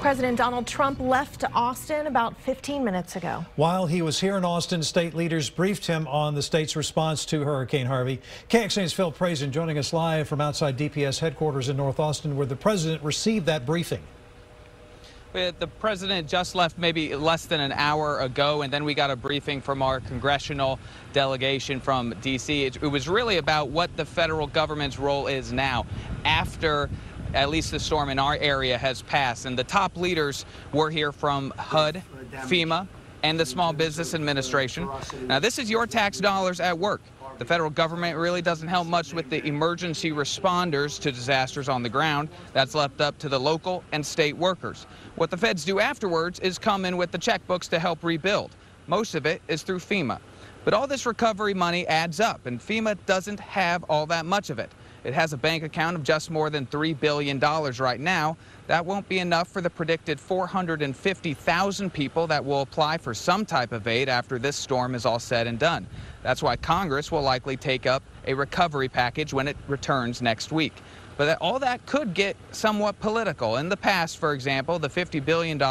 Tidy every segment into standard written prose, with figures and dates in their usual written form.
President Donald Trump left Austin about 15 minutes ago. While he was here in Austin, state leaders briefed him on the state's response to Hurricane Harvey. KXAN's Phil Prazen joining us live from outside DPS headquarters in North Austin, where the president received that briefing. The president just left maybe less than an hour ago, and then we got a briefing from our congressional delegation from D.C. It was really about what the federal government's role is now after at least the storm in our area has passed. And the top leaders were here from HUD, FEMA, and the Small Business Administration. Now, this is your tax dollars at work. The federal government really doesn't help much with the emergency responders to disasters on the ground. That's left up to the local and state workers. What the feds do afterwards is come in with the checkbooks to help rebuild. Most of it is through FEMA. But all this recovery money adds up, and FEMA doesn't have all that much of it. It has a bank account of just more than $3 billion right now. That won't be enough for the predicted 450,000 people that will apply for some type of aid after this storm is all said and done. That's why Congress will likely take up a recovery package when it returns next week. But all that could get somewhat political. In the past, for example, the $50 billion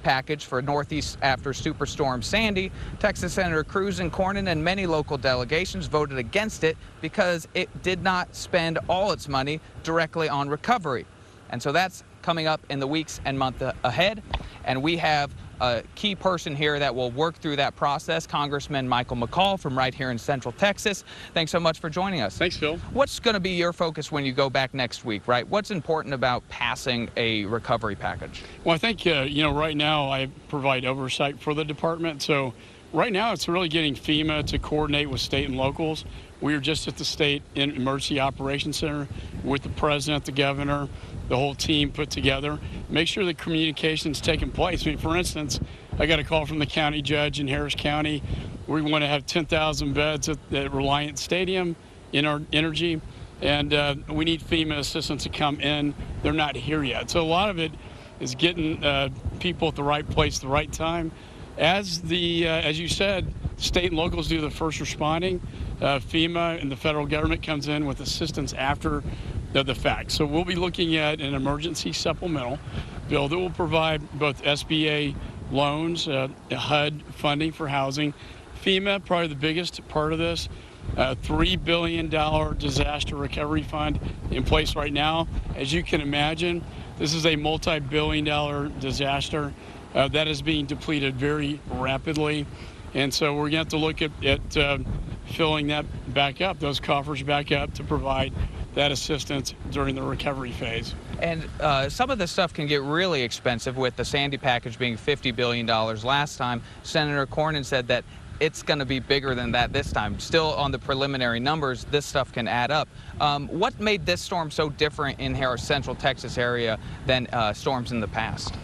package for Northeast after Superstorm Sandy, Texas Senator Cruz and Cornyn and many local delegations voted against it because it did not spend all its money directly on recovery. And so that's coming up in the weeks and months ahead. And we have a key person here that will work through that process, Congressman Michael McCall from right here in Central Texas. Thanks so much for joining us. Thanks, Phil. What's going to be your focus when you go back next week, right? What's important about passing a recovery package? Well, I think, right now I provide oversight for the department. So right now it's really getting FEMA to coordinate with state and locals. We were just at the State Emergency Operations Center with the president, the governor, the whole team put together. Make sure the communication's taking place. I mean, for instance, I got a call from the county judge in Harris County. We want to have 10,000 beds at Reliant Stadium in our energy, and we need FEMA assistance to come in. They're not here yet. So a lot of it is getting people at the right place at the right time. As you said, state and locals do the first responding. FEMA and the federal government comes in with assistance after the fact. So we'll be looking at an emergency supplemental bill that will provide both SBA loans, HUD funding for housing. FEMA, probably the biggest part of this, $3 billion disaster recovery fund in place right now. As you can imagine, this is a multi-billion-dollar disaster that is being depleted very rapidly. And so we're going to have to look at filling that back up, those coffers back up to provide that assistance during the recovery phase. And some of this stuff can get really expensive, with the Sandy package being $50 billion last time. Senator Cornyn said that it's going to be bigger than that this time. Still on the preliminary numbers, this stuff can add up. What made this storm so different in our Central Texas area than storms in the past?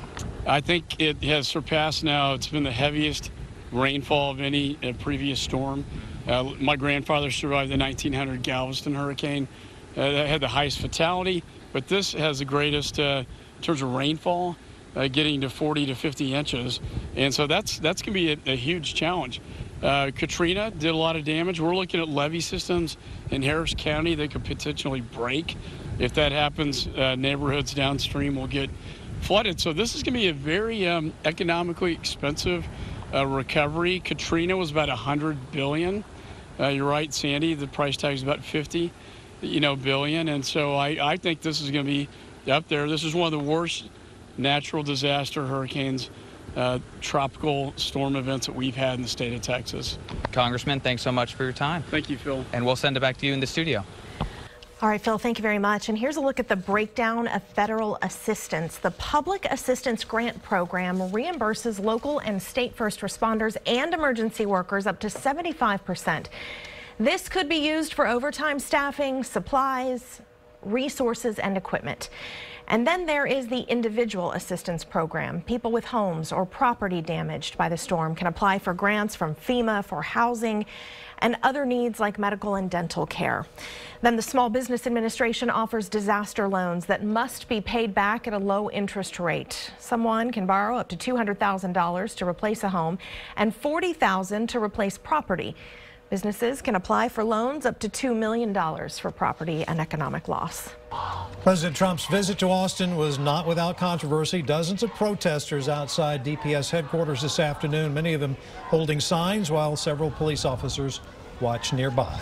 I think it has surpassed now. It's been the heaviest rainfall of any previous storm. My grandfather survived the 1900 Galveston hurricane. That had the highest fatality, but this has the greatest in terms of rainfall, getting to 40 to 50 inches. And so that's going to be a huge challenge. Katrina did a lot of damage. We're looking at levee systems in Harris County that could potentially break. If that happens, neighborhoods downstream will get flooded. So this is going to be a very economically expensive recovery. Katrina was about $100 billion. You're right, Sandy, the price tag is about $50 billion. And so I think this is going to be up there. This is one of the worst natural disaster hurricanes, tropical storm events that we've had in the state of Texas. Congressman, thanks so much for your time. Thank you, Phil. And we'll send it back to you in the studio. All right, Phil, thank you very much. And here's a look at the breakdown of federal assistance. The Public Assistance Grant Program reimburses local and state first responders and emergency workers up to 75%. This could be used for overtime staffing, supplies, resources, and equipment. And then there is the Individual Assistance Program. People with homes or property damaged by the storm can apply for grants from FEMA for housing and other needs like medical and dental care. Then the Small Business Administration offers disaster loans that must be paid back at a low interest rate. Someone can borrow up to $200,000 to replace a home and $40,000 to replace property. Businesses can apply for loans up to $2 million for property and economic loss. President Trump's visit to Austin was not without controversy. Dozens of protesters outside DPS headquarters this afternoon, many of them holding signs while several police officers watched nearby.